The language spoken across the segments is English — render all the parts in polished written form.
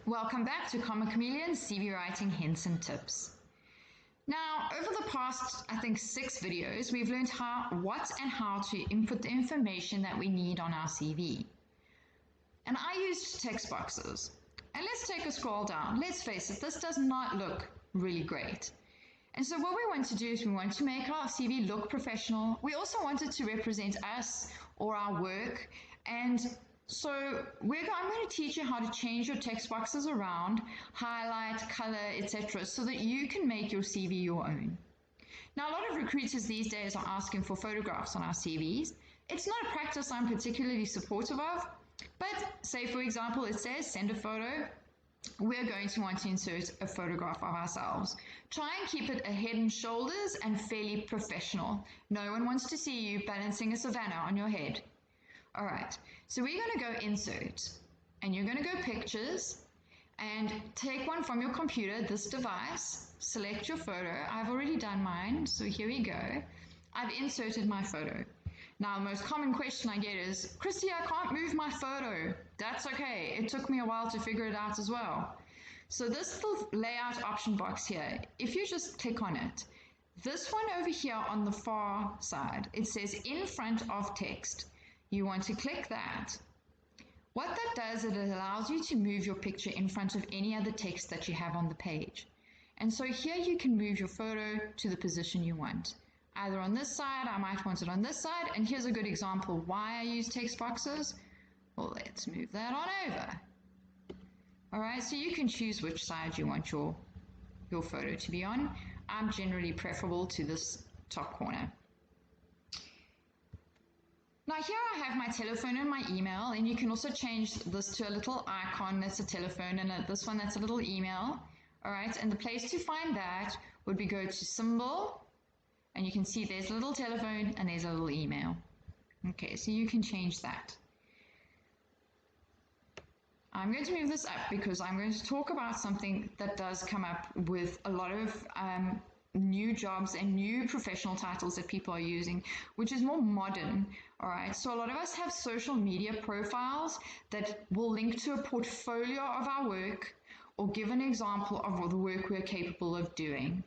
Welcome back to Comma Chameleon's CV Writing Hints and Tips. Now, over the past, I think, 6 videos, we've learned what and how to input the information that we need on our CV. And I used text boxes. And let's take a scroll down. Let's face it, this does not look really great. And so what we want to do is we want to make our CV look professional. We also want it to represent us or our work. And so I'm going to teach you how to change your text boxes around, highlight, color, etc., so that you can make your CV your own. Now, a lot of recruiters these days are asking for photographs on our CVs. It's not a practice I'm particularly supportive of, but say, for example, it says send a photo. We're going to want to insert a photograph of ourselves. Try and keep it a head and shoulders and fairly professional. No one wants to see you balancing a savannah on your head. All right, so we're going to go insert, and you're going to go pictures, and take one from your computer, this device, select your photo. I've already done mine, so here we go. I've inserted my photo. Now, the most common question I get is, Christy, I can't move my photo. That's okay. It took me a while to figure it out as well. So this little layout option box here, if you just click on it, this one over here on the far side, it says in front of text. You want to click that. What that does, it allows you to move your picture in front of any other text that you have on the page. And so here you can move your photo to the position you want. Either on this side, I might want it on this side, and here's a good example why I use text boxes. Well, let's move that on over. All right, so you can choose which side you want your photo to be on. I'm generally preferable to this top corner. Now here I have my telephone and my email, and you can also change this to a little icon that's a telephone, and this one that's a little email. All right, and the place to find that would be go to symbol, and you can see there's a little telephone and there's a little email. Okay, so you can change that. I'm going to move this up because I'm going to talk about something that does come up with a lot of new jobs and new professional titles that people are using, which is more modern. All right, so a lot of us have social media profiles that will link to a portfolio of our work or give an example of the work we're capable of doing.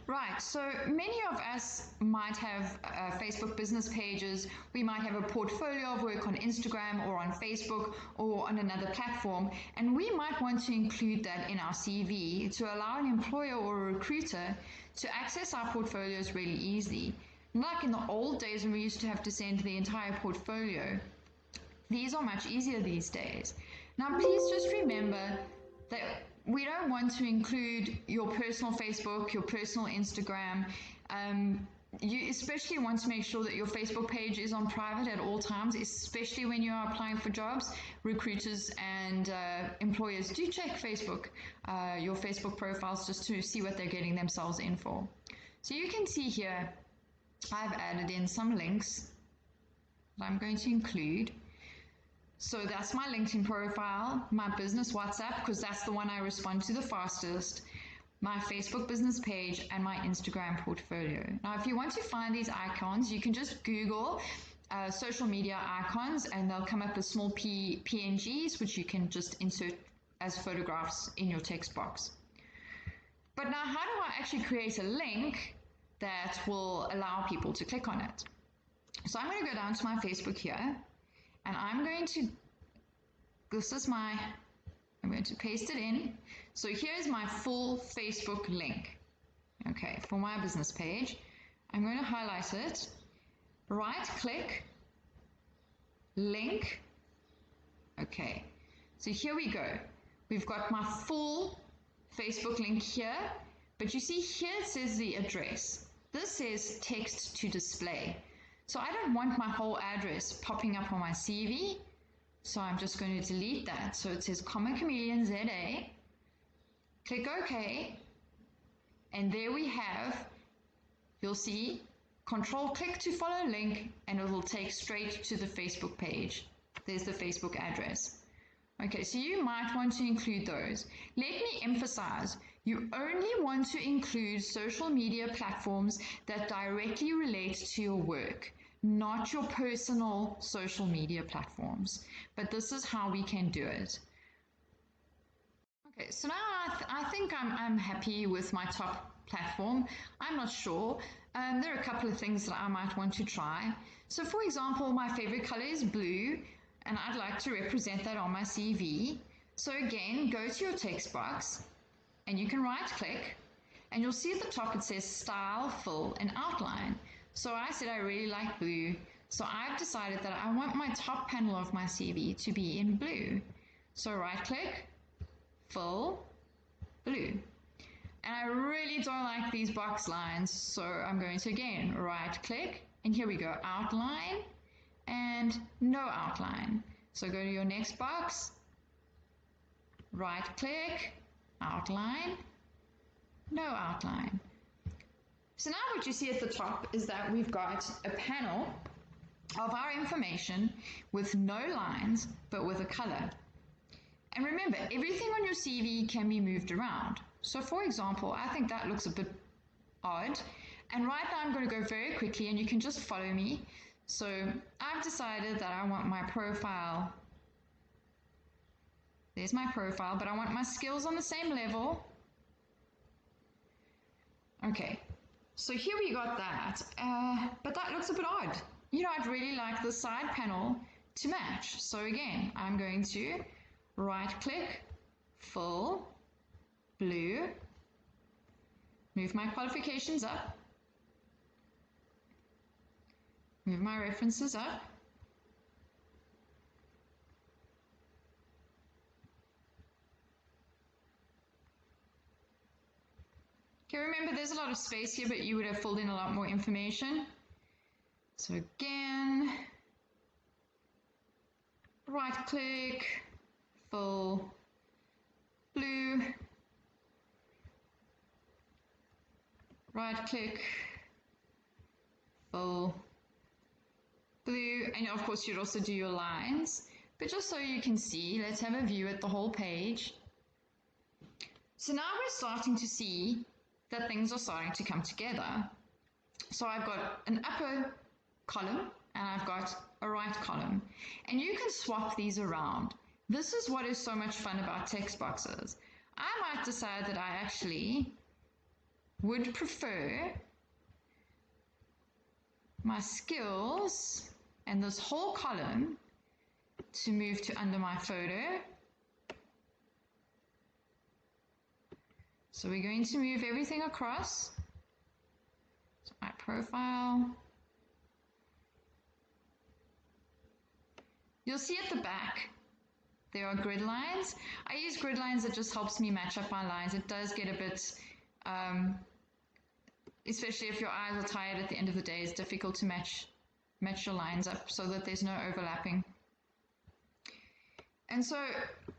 Right, so many of us might have Facebook business pages. We might have a portfolio of work on Instagram or on Facebook or on another platform, and we might want to include that in our CV to allow an employer or a recruiter to access our portfolios really easily. Like in the old days when we used to have to send the entire portfolio, these are much easier these days. Now, please just remember that we don't want to include your personal Facebook, your personal Instagram. You especially want to make sure that your Facebook page is on private at all times, especially when you are applying for jobs. Recruiters and employers do check Facebook, your Facebook profiles, just to see what they're getting themselves in for. So you can see here, I've added in some links that I'm going to include. So that's my LinkedIn profile, my business WhatsApp, because that's the one I respond to the fastest, my Facebook business page, and my Instagram portfolio. Now, if you want to find these icons, you can just Google social media icons, and they'll come up with small PNGs, which you can just insert as photographs in your text box. But now, how do I actually create a link that will allow people to click on it? So I'm going to go down to my Facebook here. And I'm going to paste it in. So here's my full Facebook link, okay, for my business page. I'm going to highlight it, right click, link, okay. So here we go. We've got my full Facebook link here, but you see here it says the address. This says text to display. So I don't want my whole address popping up on my CV, so I'm just going to delete that. So it says Comma Chameleon ZA, click OK, and there we have, you'll see, control click to follow link, and it will take straight to the Facebook page. There's the Facebook address. Okay, so you might want to include those. Let me emphasize, you only want to include social media platforms that directly relate to your work, not your personal social media platforms. But this is how we can do it. So now I think I'm happy with my top platform. I'm not sure. There are a couple of things that I might want to try. So for example, my favorite color is blue, and I'd like to represent that on my CV. So again, go to your text box, and you can right click, and you'll see at the top it says Style, Fill, and Outline. So I said I really like blue, so I've decided that I want my top panel of my CV to be in blue. So right click, Fill, Blue. And I really don't like these box lines, so I'm going to again right click, and here we go, Outline and no outline. So go to your next box, right click, Outline, no outline. So now what you see at the top is that we've got a panel of our information with no lines, but with a color. And remember, everything on your CV can be moved around. So for example, I think that looks a bit odd. And right now I'm going to go very quickly, and you can just follow me. So I've decided that I want my profile. There's my profile, but I want my skills on the same level. Okay, so here we got that, but that looks a bit odd. You know, I'd really like the side panel to match. So again, I'm going to right click, Fill, Blue, move my qualifications up, move my references up, okay, remember there's a lot of space here, but you would have filled in a lot more information. So again, right click, Fill, Blue, right click, Fill, Blue, and of course you'd also do your lines. But just so you can see, let's have a view at the whole page. So now we're starting to see that things are starting to come together. So I've got an upper column and I've got a right column, and you can swap these around. This is what is so much fun about text boxes. I might decide that I actually would prefer my skills and this whole column to move to under my photo. So we're going to move everything across. So my profile. You'll see at the back there are grid lines. I use grid lines, it just helps me match up my lines. It does get a bit, especially if your eyes are tired at the end of the day, it's difficult to match your lines up so that there's no overlapping. And so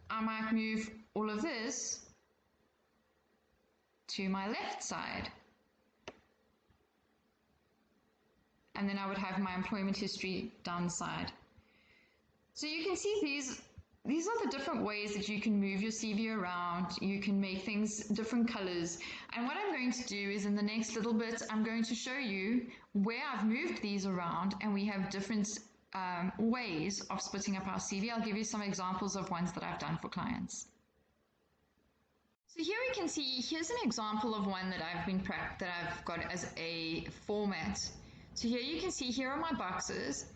I might move all of this to my left side. And then I would have my employment history down the side. So you can see these are the different ways that you can move your CV around. You can make things different colors. And what I'm going to do is in the next little bit, I'm going to show you where I've moved these around, and we have different ways of splitting up our CV. I'll give you some examples of ones that I've done for clients. So here we can see, here's an example of one that I've got as a format. So here you can see, here are my boxes.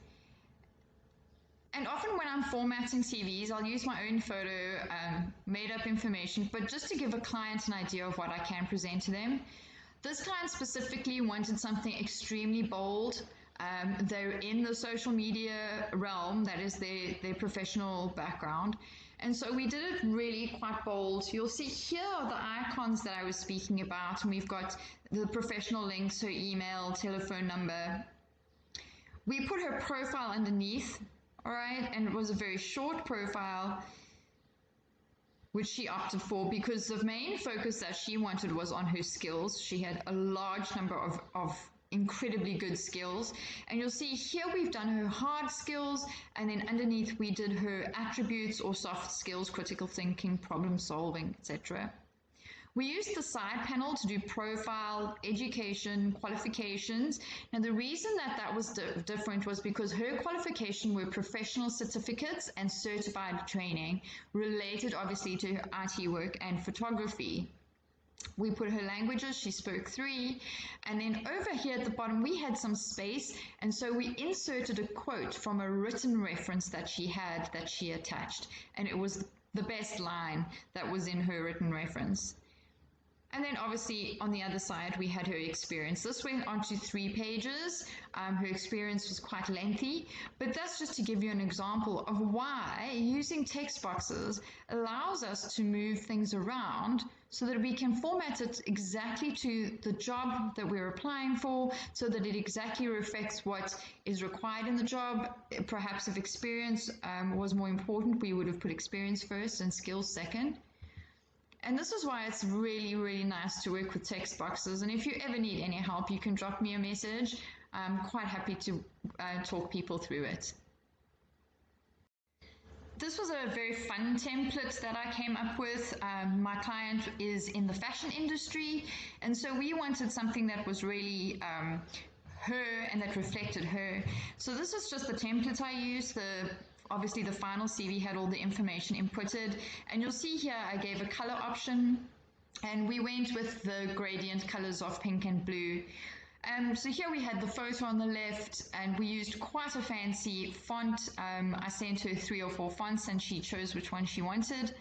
And often when I'm formatting CVs, I'll use my own photo, made up information, but just to give a client an idea of what I can present to them. This client specifically wanted something extremely bold. They're in the social media realm, that is their professional background. And so we did it really quite bold. You'll see here are the icons that I was speaking about, and we've got the professional links, her email, telephone number. We put her profile underneath. All right, and it was a very short profile, which she opted for because the main focus that she wanted was on her skills. She had a large number of incredibly good skills. And you'll see here we've done her hard skills, and then underneath we did her attributes or soft skills, critical thinking, problem solving, etc. We used the side panel to do profile, education, qualifications. And the reason that was different was because her qualification were professional certificates and certified training related obviously to her IT work and photography. We put her languages, she spoke 3, and then over here at the bottom we had some space, and so we inserted a quote from a written reference that she had that she attached, and it was the best line that was in her written reference. And then obviously on the other side, we had her experience. This went on to 3 pages. Her experience was quite lengthy, but that's just to give you an example of why using text boxes allows us to move things around so that we can format it exactly to the job that we're applying for, so that it exactly reflects what is required in the job. Perhaps if experience was more important, we would have put experience first and skills second. And this is why it's really, really nice to work with text boxes. And if you ever need any help, you can drop me a message. I'm quite happy to talk people through it. This was a very fun template that I came up with. My client is in the fashion industry, and so we wanted something that was really her and that reflected her. So this is just the template I used. Obviously the final CV had all the information inputted, and you'll see here I gave a color option, and we went with the gradient colors of pink and blue. So here we had the photo on the left, and we used quite a fancy font. I sent her 3 or 4 fonts and she chose which one she wanted.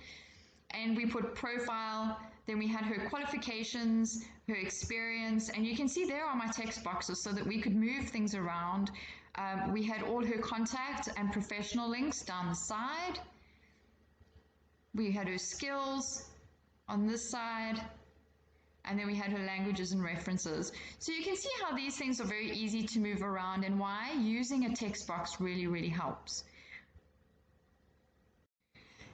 And we put profile, then we had her qualifications, her experience, and you can see there are my text boxes so that we could move things around. We had all her contact and professional links down the side. We had her skills on this side, and then we had her languages and references. So you can see how these things are very easy to move around and why using a text box really, really helps.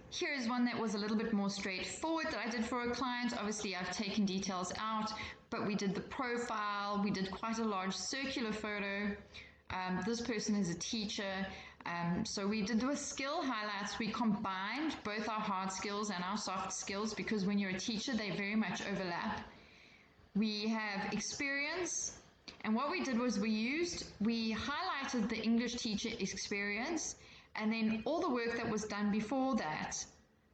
Here is one that was a little bit more straightforward that I did for a client. Obviously, I've taken details out, but we did the profile. We did quite a large circular photo. This person is a teacher. So we did with skill highlights. We combined both our hard skills and our soft skills because when you're a teacher, they very much overlap. We have experience. And what we did was we highlighted the English teacher experience, and then all the work that was done before that,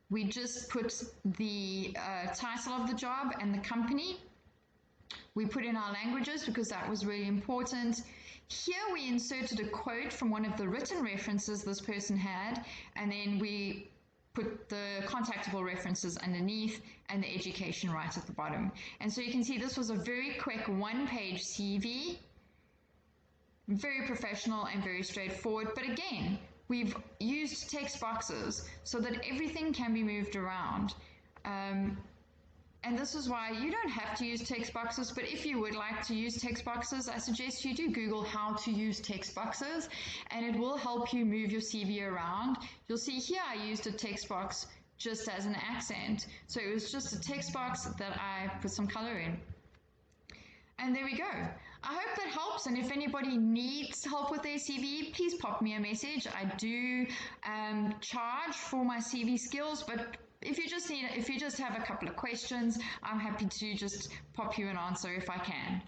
we just put the title of the job and the company. We put in our languages because that was really important. Here we inserted a quote from one of the written references this person had, and then we put the contactable references underneath and the education right at the bottom. And so you can see this was a very quick 1-page CV, very professional and very straightforward. But again, we've used text boxes so that everything can be moved around. And this is why you don't have to use text boxes, but if you would like to use text boxes, I suggest you do Google how to use text boxes, and it will help you move your CV around. You'll see here I used a text box just as an accent. So it was just a text box that I put some color in. And there we go. I hope that helps, and if anybody needs help with their CV, please pop me a message. I do charge for my CV skills, but if you just have a couple of questions, I'm happy to just pop you an answer if I can.